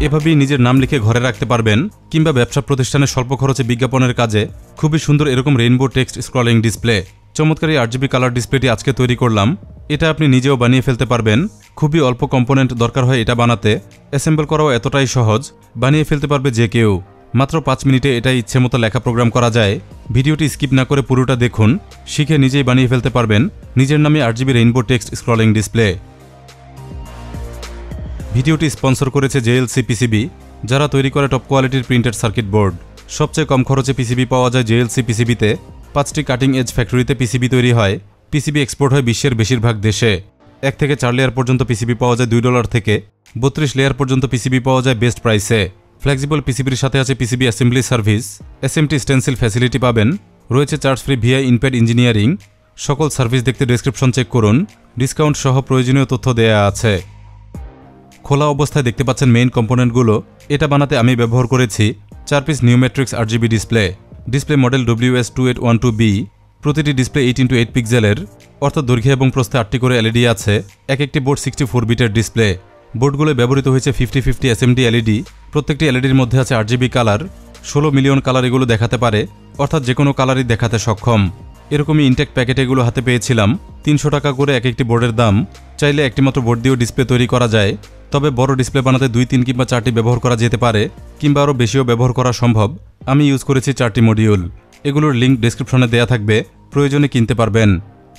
এভাবেই নিজের নাম লিখে ঘরে রাখতে পারবেন কিংবা ব্যবসা প্রতিষ্ঠানে স্বল্প খরচে বিজ্ঞাপনের কাজে। খুবই সুন্দর এরকম রেইনবো টেক্সট স্ক্রলিং ডিসপ্লে। চমৎকার এই RGB কালার ডিসপ্লেটি আজকে তৈরি করলাম। এটা আপনি নিজেও বানিয়ে ফেলতে পারবেন। খুবই অল্প কম্পোনেন্ট দরকার হয় এটা বানাতে। অ্যাসেম্বল করাও এতটাই সহজ, বানিয়ে ফেলতে পারবে যে কেউ। মাত্র 5 মিনিটে এটা ইচ্ছে মতো লেখা প্রোগ্রাম করা যায়। ভিডিওটি স্কিপ না করে পুরোটা দেখুন, শিখে নিজেই বানিয়ে ফেলতে পারবেন নিজের নামে RGB rainbow text scrolling display. ভিডিওটি স্পন্সর করেছে JLC PCB, যারা তৈরি করে টপ কোয়ালিটির প্রিন্টেড সার্কিট বোর্ড। সবচেয়ে কম খরচে পিসিবি পাওয়া যায় JLC PCBতে। 5টি কাটিং এজ ফ্যাক্টরিতে পিসিবি তৈরি হয়। পিসিবি এক্সপোর্ট হয় বিশ্বের বেশিরভাগ দেশে। 1 থেকে 4 লেয়ার পর্যন্ত পিসিবি পাওয়া যায় $2 থেকে 32 লেয়ার পর্যন্ত পিসিবি পাওয়া যায় বেস্ট প্রাইসে। ফ্লেক্সিবল পিসিবির সাথে আছে PCB assembly service, SMT stencil facility পাবেন। রয়েছে চার্জ ফ্রি VI ইনপ্যাড ইঞ্জিনিয়ারিং। সকল সার্ভিস দেখতে ডেসক্রিপশন চেক করুন, ডিসকাউন্ট সহ প্রয়োজনীয় তথ্য দেয়া আছে। খোলা অবস্থায় দেখতে পাচ্ছেন মেইন কম্পোনেন্টগুলো। এটা বানাতে আমি ব্যবহার করেছি 4 পিস নিউমেট্রিক্স RGB display. Display model WS2812B। প্রতিটি ডিসপ্লে 8x8 পিক্সেলের, অর্থাৎ দৈর্ঘ্য এবং প্রস্থে 8টি করে LED আছে। এক একটি বোর্ড 64 বিটের ডিসপ্লে। বোর্ডগুলোয় ব্যবহৃত হয়েছে 50-50 SMD LED। প্রত্যেকটি LEDর মধ্যে আছে RGB কালার। 16 মিলিয়ন কালার এগুলো দেখাতে পারে, অর্থাৎ যে কোনো কালারই দেখাতে সক্ষম। এরকমই ইনটেক্ট প্যাকেটে এগুলো হাতে পেয়েছিলাম। 300 টাকা করে এক একটি বোর্ডের দাম। চাইলে একটি মাত্র বোর্ড দিয়েও ডিসপ্লে তৈরি করা যায়, তবে বড় ডিসপ্লে বানাতে 2, 3 কিংবা 4টি ব্যবহার করা যেতে পারে, কিংবা আরও বেশিও ব্যবহার করা সম্ভব। আমি ইউজ করেছি 4টি মডিউল। এগুলোর লিঙ্ক ডেসক্রিপশনে দেয়া থাকবে, প্রয়োজনে কিনতে পারবেন।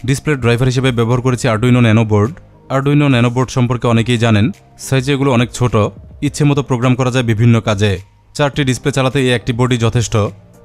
ডিসপ্লে ড্রাইভার হিসেবে ব্যবহার করেছি Arduino nano board. Arduino nano board সম্পর্কে অনেকেই জানেন, সাইজে এগুলো অনেক ছোট, ইচ্ছে মতো প্রোগ্রাম করা যায় বিভিন্ন কাজে। 4টি ডিসপ্লে চালাতে এই একটি বোর্ডই যথেষ্ট।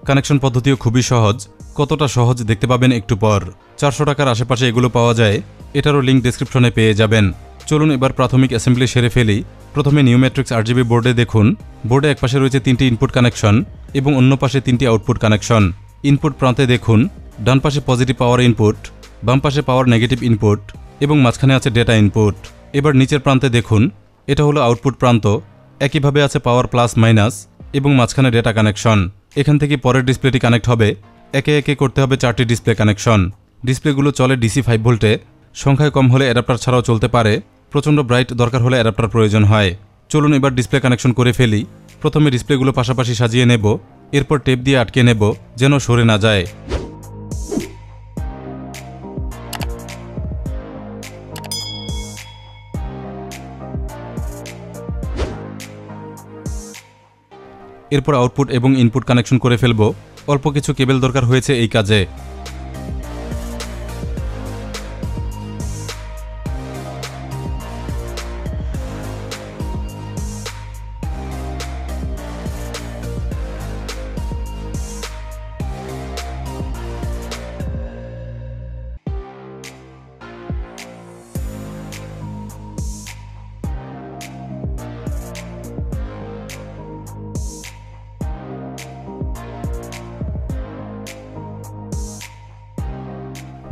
কানেকশন পদ্ধতিও খুবই সহজ। কতটা সহজ দেখতে পাবেন একটু পর। 400 টাকার আশেপাশে এগুলো পাওয়া যায়, এটারও লিঙ্ক ডেসক্রিপশনে পেয়ে যাবেন। চলুন এবার প্রাথমিক অ্যাসেম্বলি সেরে ফেলি। প্রথমে নিউমেট্রিক্স RGB বোর্ডে দেখুন, বোর্ডে এক পাশে রয়েছে 3টি ইনপুট কানেকশন এবং অন্য পাশে 3টি আউটপুট কানেকশন। ইনপুট প্রান্তে দেখুন, ডান পাশে পজিটিভ পাওয়ার ইনপুট, বাম পাশে পাওয়ার নেগেটিভ ইনপুট এবং মাঝখানে আছে ডেটা ইনপুট। এবার নিচের প্রান্তে দেখুন, এটা হলো আউটপুট প্রান্ত। একইভাবে আছে পাওয়ার প্লাস মাইনাস এবং মাঝখানে ডেটা কানেকশন। এখান থেকে পরের ডিসপ্লেটি কানেক্ট হবে। একে একে করতে হবে 4টি ডিসপ্লে কানেকশন। ডিসপ্লেগুলো চলে DC 5 ভোল্টে। সংখ্যায় কম হলে অ্যাডাপ্টার ছাড়াও চলতে পারে। প্রচণ্ড ব্রাইট দরকার হলে অ্যাডাপ্টার প্রয়োজন হয়। চলুন এবার ডিসপ্লে কানেকশন করে ফেলি। প্রথমে ডিসপ্লেগুলো পাশাপাশি সাজিয়ে নেব, এরপর টেপ দিয়ে আটকে নেব যেন সরে না যায়। এরপর আউটপুট এবং ইনপুট কানেকশন করে ফেলব। অল্প কিছু কেবল দরকার হয়েছে এই কাজে।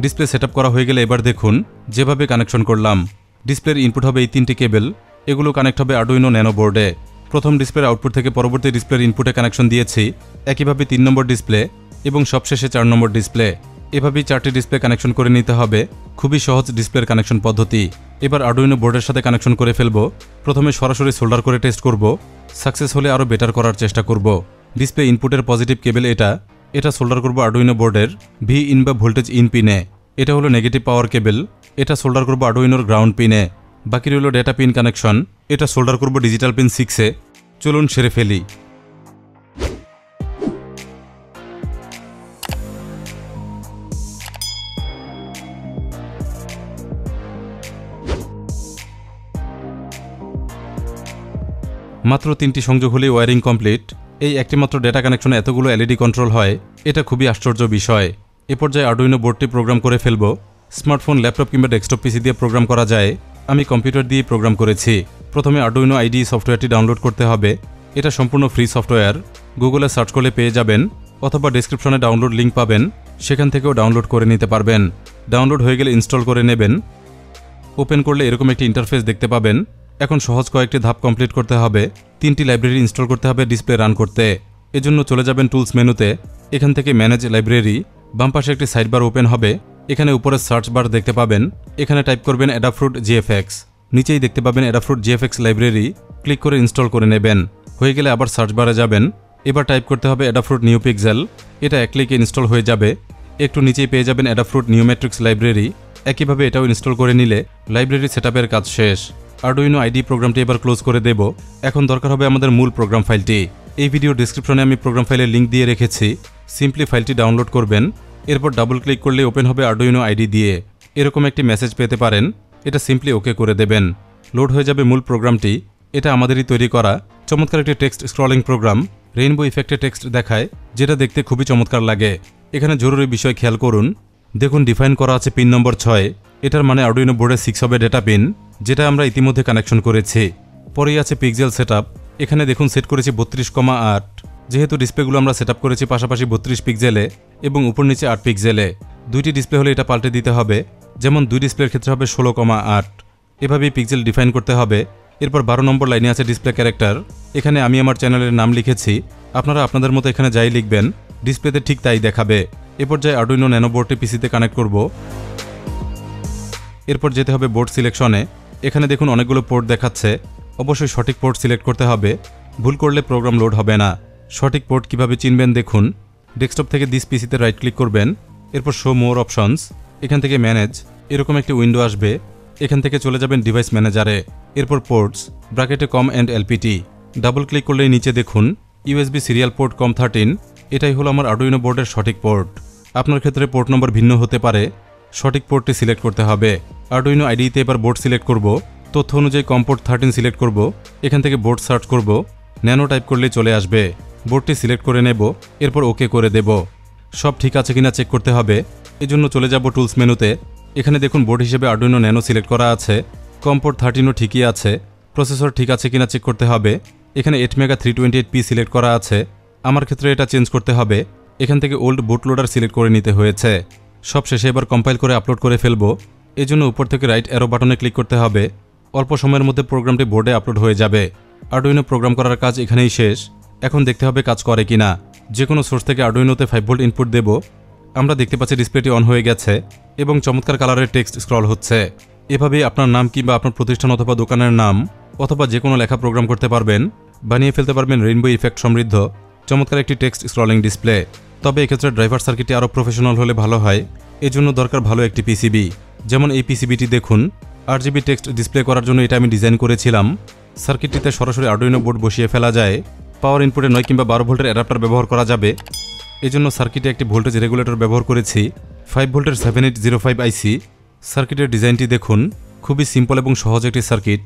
ডিসপ্লে সেটআপ করা হয়ে গেলে এবার দেখুন যেভাবে কানেকশন করলাম। ডিসপ্লের ইনপুট হবে এই 3টি কেবল। এগুলো কানেক্ট হবে আরডুইনো ন্যানো বোর্ডে। প্রথম ডিসপ্লের আউটপুট থেকে পরবর্তী ডিসপ্লের ইনপুটে কানেকশন দিয়েছি। একইভাবে 3 নম্বর ডিসপ্লে এবং সবশেষে 4 নম্বর ডিসপ্লে। এভাবেই 4টি ডিসপ্লে কানেকশন করে নিতে হবে। খুবই সহজ ডিসপ্লের কানেকশন পদ্ধতি। এবার আরডুইনো বোর্ডের সাথে কানেকশন করে ফেলব। প্রথমে সরাসরি সোল্ডার করে টেস্ট করব। সাকসেস হলে আরও বেটার করার চেষ্টা করব। ডিসপ্লে ইনপুটের পজিটিভ কেবল এটা সোল্ডার করব আরডুইনো বোর্ডের ভি ইন বা ভোল্টেজ ইন পিনে। এটা হলো নেগেটিভ পাওয়ার কেবল, এটা সোল্ডার করব আরডুইনোর গ্রাউন্ড পিনে। বাকি রইল ডেটা পিন কানেকশন, এটা সোল্ডার করব ডিজিটাল পিন 6-এ। চলুন সেরে ফেলি। মাত্র 3টি সংযোগ হলেই ওয়্যারিং কমপ্লিট। এই একটি মাত্র ডেটা কানেকশনে এতগুলো LED কন্ট্রোল হয়, এটা খুবই আশ্চর্য বিষয়। এ পর্যায়ে আরডুইনো বোর্ডটি প্রোগ্রাম করে ফেলব। স্মার্টফোন, ল্যাপটপ কিংবা ডেস্কটপ PC দিয়ে প্রোগ্রাম করা যায়। আমি কম্পিউটার দিয়ে প্রোগ্রাম করেছি। প্রথমে আরডুইনো IDE সফটওয়্যারটি ডাউনলোড করতে হবে। এটা সম্পূর্ণ ফ্রি সফটওয়্যার। গুগলে সার্চ করলে পেয়ে যাবেন, অথবা ডেসক্রিপশনে ডাউনলোড লিঙ্ক পাবেন, সেখান থেকেও ডাউনলোড করে নিতে পারবেন। ডাউনলোড হয়ে গেলে ইনস্টল করে নেবেন। ওপেন করলে এরকম একটি ইন্টারফেস দেখতে পাবেন। এখন সহজ কয়েকটি ধাপ কমপ্লিট করতে হবে। 3টি লাইব্রেরি ইনস্টল করতে হবে ডিসপ্লে রান করতে। এজন্য চলে যাবেন টুলস মেনুতে। এখান থেকে ম্যানেজ লাইব্রেরি। বাম পাশে একটি সাইডবার ওপেন হবে। এখানে উপরে সার্চ বার দেখতে পাবেন। এখানে টাইপ করবেন অ্যাডাফ্রুট GFX। নিচেই দেখতে পাবেন অ্যাডাফ্রুট GFX লাইব্রেরি। ক্লিক করে ইনস্টল করে নেবেন। হয়ে গেলে আবার সার্চ বারে যাবেন। এবার টাইপ করতে হবে অ্যাডাফ্রুট নিউ পিক্সেল। এটা এক ক্লিকে ইনস্টল হয়ে যাবে। একটু নিচেই পেয়ে যাবেন অ্যাডাফ্রুট নিউ ম্যাট্রিক্স লাইব্রেরি। একইভাবে এটাও ইনস্টল করে নিলে লাইব্রেরি সেটআপের কাজ শেষ। আরডুইনো আইডি প্রোগ্রামটি এবার ক্লোজ করে দেব। এখন দরকার হবে আমাদের মূল প্রোগ্রাম ফাইলটি। এই ভিডিও ডেসক্রিপশনে আমি প্রোগ্রাম ফাইলের লিঙ্ক দিয়ে রেখেছি। সিম্পলি ফাইলটি ডাউনলোড করবেন। এরপর ডাবল ক্লিক করলে ওপেন হবে আরডুইনো আইডি দিয়ে। এরকম একটি মেসেজ পেতে পারেন। এটা সিম্পলি ওকে করে দেবেন। লোড হয়ে যাবে মূল প্রোগ্রামটি। এটা আমাদেরই তৈরি করা চমৎকার একটি টেক্সট স্ক্রলিং প্রোগ্রাম। রেইনবো ইফেক্টে টেক্সট দেখায়, যেটা দেখতে খুবই চমৎকার লাগে। এখানে জরুরি বিষয় খেয়াল করুন। দেখুন ডিফাইন করা আছে পিন নম্বর 6। এটার মানে আরডুইনো বোর্ডে 6 হবে ডেটা পিন, যেটা আমরা ইতিমধ্যে কানেকশন করেছি। পরেই আছে পিক্সেল সেটআপ। এখানে দেখুন সেট করেছি 32,8। যেহেতু ডিসপ্লেগুলো আমরা সেটআপ করেছি পাশাপাশি 32 পিক্সেলে এবং উপর নিচে 8 পিক্সেলে। দুইটি ডিসপ্লে হলে এটা পাল্টে দিতে হবে। যেমন দুই ডিসপ্লের ক্ষেত্রে হবে 16,8। এভাবেই পিক্সেল ডিফাইন করতে হবে। এরপর 12 নম্বর লাইনে আছে ডিসপ্লে ক্যারেক্টার। এখানে আমি আমার চ্যানেলের নাম লিখেছি। আপনারা আপনাদের মতো এখানে যাই লিখবেন, ডিসপ্লেতে ঠিক তাই দেখাবে। এরপর যাই আরডুইনো ন্যানো বোর্ডটি পিসিতে কানেক্ট করব। এরপর যেতে হবে বোর্ড সিলেকশনে। এখানে দেখুন অনেকগুলো পোর্ট দেখাচ্ছে। অবশ্যই সঠিক পোর্ট সিলেক্ট করতে হবে। ভুল করলে প্রোগ্রাম লোড হবে না। সঠিক পোর্ট কিভাবে চিনবেন দেখুন। ডেস্কটপ থেকে দিস পিসিতে রাইট ক্লিক করবেন। এরপর শো মোর অপশনস। এখান থেকে ম্যানেজ এরকম একটি উইন্ডো আসবে। এখান থেকে চলে যাবেন ডিভাইস ম্যানেজারে। এরপর পোর্টস ব্র্যাকেটে COM and LPT. Double click করলেই নিচে দেখুন ইউএসবি সিরিয়াল পোর্ট COM13। এটাই হলো আমার আরডুইনো বোর্ডের সঠিক পোর্ট। আপনার ক্ষেত্রে পোর্ট নম্বর ভিন্ন হতে পারে। সঠিক পোর্টটি সিলেক্ট করতে হবে। আরডুইনো আইডিতে এবার বোর্ড সিলেক্ট করব। তথ্য অনুযায়ী COM পোর্ট 13 সিলেক্ট করব। এখান থেকে বোর্ড সার্চ করব। ন্যানো টাইপ করলেই চলে আসবে। বোর্ডটি সিলেক্ট করে নেব। এরপর ওকে করে দেব। সব ঠিক আছে কিনা চেক করতে হবে। এজন্য চলে যাব টুলস মেনুতে। এখানে দেখুন বোর্ড হিসেবে আরডুইনো ন্যানো সিলেক্ট করা আছে। COM পোর্ট 13ও ঠিকই আছে। প্রসেসর ঠিক আছে কিনা চেক করতে হবে। এখানে 8 মেগা 328p সিলেক্ট করা আছে। আমার ক্ষেত্রে এটা চেঞ্জ করতে হবে। এখান থেকে ওল্ড বুট লোডার সিলেক্ট করে নিতে হয়েছে। সব শেষে এবার কম্পাইল করে আপলোড করে ফেলবো। এজন্য উপর থেকে রাইট অ্যারো বাটনে ক্লিক করতে হবে। অল্প সময়ের মধ্যে প্রোগ্রামটি বোর্ডে আপলোড হয়ে যাবে। আরডুইনো প্রোগ্রাম করার কাজ এখানেই শেষ। এখন দেখতে হবে কাজ করে কিনা। যে কোনো সোর্স থেকে আরডুইনোতে 5 ভোল্ট ইনপুট দেব। আমরা দেখতে পাচ্ছি ডিসপ্লেটি অন হয়ে গেছে এবং চমৎকার কালারের টেক্সট স্ক্রল হচ্ছে। এভাবেই আপনার নাম কিংবা আপনার প্রতিষ্ঠান অথবা দোকানের নাম অথবা যে কোনো লেখা প্রোগ্রাম করতে পারবেন। বানিয়ে ফেলতে পারবেন রেইনবো ইফেক্ট সমৃদ্ধ চমৎকার একটি টেক্সট স্ক্রলিং ডিসপ্লে। তবে এক্ষেত্রে ড্রাইভার সার্কিটটি আরও প্রফেশনাল হলে ভালো হয়। এজন্য দরকার ভালো একটি পিসিবি। যেমন এই পিসিবিটি দেখুন। RGB টেক্সট ডিসপ্লে করার জন্য এটা আমি ডিজাইন করেছিলাম। সার্কিটটিতে সরাসরি আরডুইনো বোর্ড বসিয়ে ফেলা যায়। পাওয়ার ইনপুটে 9 কিংবা 12 ভোল্টের অ্যাডাপ্টার ব্যবহার করা যাবে। এজন্য সার্কিটে একটি ভোল্টেজ রেগুলেটর ব্যবহার করেছি 5 ভোল্টের 7805 আইসি। সার্কিটের ডিজাইনটি দেখুন। খুবই সিম্পল এবং সহজ একটি সার্কিট।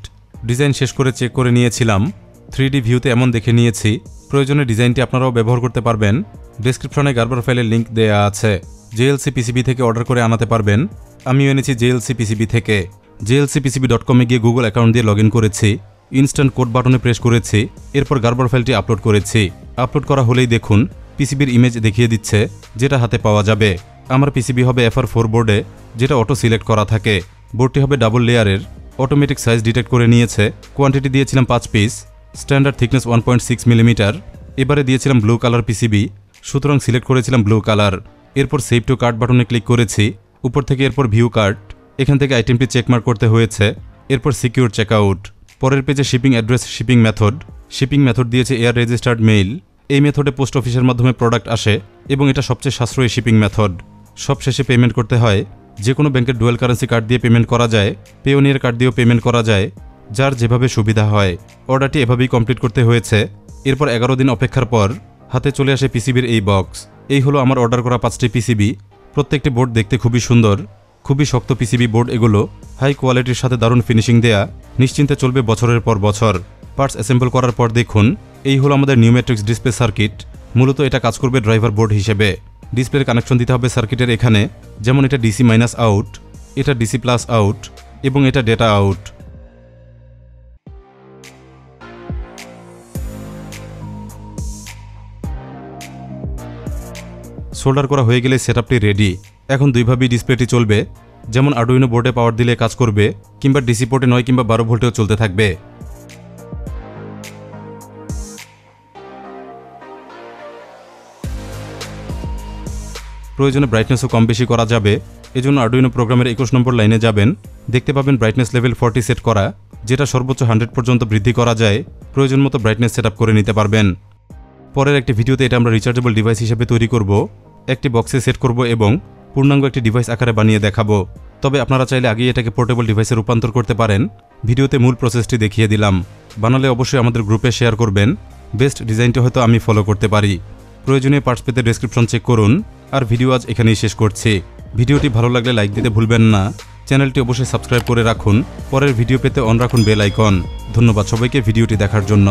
ডিজাইন শেষ করে চেক করে নিয়েছিলাম। 3D ভিউতে এমন দেখে নিয়েছি। প্রয়োজনে ডিজাইনটি আপনারাও ব্যবহার করতে পারবেন। ডেসক্রিপশনে গার্বার ফাইলের লিঙ্ক দেয়া আছে। JLC পিসিবি থেকে অর্ডার করে আনাতে পারবেন। আমিও এনেছি JLC পিসিবি থেকে। jlcpcb.com-এ গিয়ে গুগল অ্যাকাউন্ট দিয়ে লগ ইন করেছি। ইনস্ট্যান্ট কোড বাটনে প্রেস করেছি। এরপর গার্বার ফাইলটি আপলোড করেছি। আপলোড করা হলেই দেখুন পিসিবির ইমেজ দেখিয়ে দিচ্ছে, যেটা হাতে পাওয়া যাবে। আমার পিসিবি হবে FR4 বোর্ডে, যেটা অটো সিলেক্ট করা থাকে। বোর্ডটি হবে ডাবল লেয়ারের। অটোমেটিক সাইজ ডিটেক্ট করে নিয়েছে। কোয়ান্টিটি দিয়েছিলাম 5 পিস। Standard thickness 1.6 millimetre. এবারে দিয়েছিলাম ব্লু কালার পিসিবি, সুতরাং সিলেক্ট করেছিলাম ব্লু কালার। এরপর সেভ টু কার্ট বাটনে ক্লিক করেছি। উপর থেকে এরপর ভিউ কার্ট। এখান থেকে আইটেমটি চেকমার্ক করতে হয়েছে। এরপর সিকিউর চেকআউট। পরের পেজে shipping address, shipping method. Shipping method দিয়েছে এয়ার রেজিস্টার্ড মেইল। এই মেথডে পোস্ট অফিসের মাধ্যমে প্রোডাক্ট আসে এবং এটা সবচেয়ে সাশ্রয়ী শিপিং মেথড। সব শেষে পেমেন্ট করতে হয়। যে কোনো ব্যাংকের ডুয়েল কারেন্সি কার্ড দিয়ে পেমেন্ট করা যায়। পেওনিয়ার কার্ড দিয়েও পেমেন্ট করা যায়, যার যেভাবে সুবিধা হয়। অর্ডারটি এভাবেই কমপ্লিট করতে হয়েছে। এরপর 11 দিন অপেক্ষার পর হাতে চলে আসে পিসিবির এই বক্স। এই হলো আমার অর্ডার করা 5টি পিসিবি। প্রত্যেকটি বোর্ড দেখতে খুবই সুন্দর। খুবই শক্ত পিসিবি বোর্ড এগুলো। হাই কোয়ালিটির সাথে দারুণ ফিনিশিং দেয়া। নিশ্চিন্তে চলবে বছরের পর বছর। পার্টস অ্যাসেম্বল করার পর দেখুন এই হলো আমাদের নিউ ম্যাট্রিক্স ডিসপ্লে সার্কিট। মূলত এটা কাজ করবে ড্রাইভার বোর্ড হিসেবে। ডিসপ্লের কানেকশন দিতে হবে সার্কিটের এখানে। যেমন এটা ডিসি মাইনাস আউট, এটা ডিসি প্লাস আউট এবং এটা ডেটা আউট। সোল্ডার করা হয়ে গেলে সেটআপটি রেডি। এখন দুইভাবেই ডিসপ্লেটি চলবে। যেমন আরডুইনো বোর্ডে পাওয়ার দিলে কাজ করবে, কিংবা ডিসি পোর্টে 9 কিংবা 12 ভোল্টেও চলতে থাকবে। প্রয়োজনে ব্রাইটনেসও কম বেশি করা যাবে। এজন্য আরডুইনো প্রোগ্রামের 21 নম্বর লাইনে যাবেন, দেখতে পাবেন ব্রাইটনেস লেভেল 40 সেট করা, যেটা সর্বোচ্চ 100 পর্যন্ত বৃদ্ধি করা যায়। প্রয়োজন মতো ব্রাইটনেস সেট করে নিতে পারবেন। পরের একটি ভিডিওতে এটা আমরা রিচার্জেবল ডিভাইস হিসেবে তৈরি করব, একটি বক্সে সেট করব এবং পূর্ণাঙ্গ একটি ডিভাইস আকারে বানিয়ে দেখাবো। তবে আপনারা চাইলে আগেই এটাকে পোর্টেবল ডিভাইসে রূপান্তর করতে পারেন। ভিডিওতে মূল প্রসেসটি দেখিয়ে দিলাম। বানালে অবশ্যই আমাদের গ্রুপে শেয়ার করবেন। বেস্ট ডিজাইনটা হয়তো আমি ফলো করতে পারি। প্রয়োজনীয় পার্টস পেতে ডেসক্রিপশন চেক করুন। আর ভিডিও আজ এখানেই শেষ করছি। ভিডিওটি ভালো লাগলে লাইক দিতে ভুলবেন না। চ্যানেলটি অবশ্যই সাবস্ক্রাইব করে রাখুন। পরের ভিডিও পেতে অন রাখুন বেল আইকন। ধন্যবাদ সবাইকে ভিডিওটি দেখার জন্য।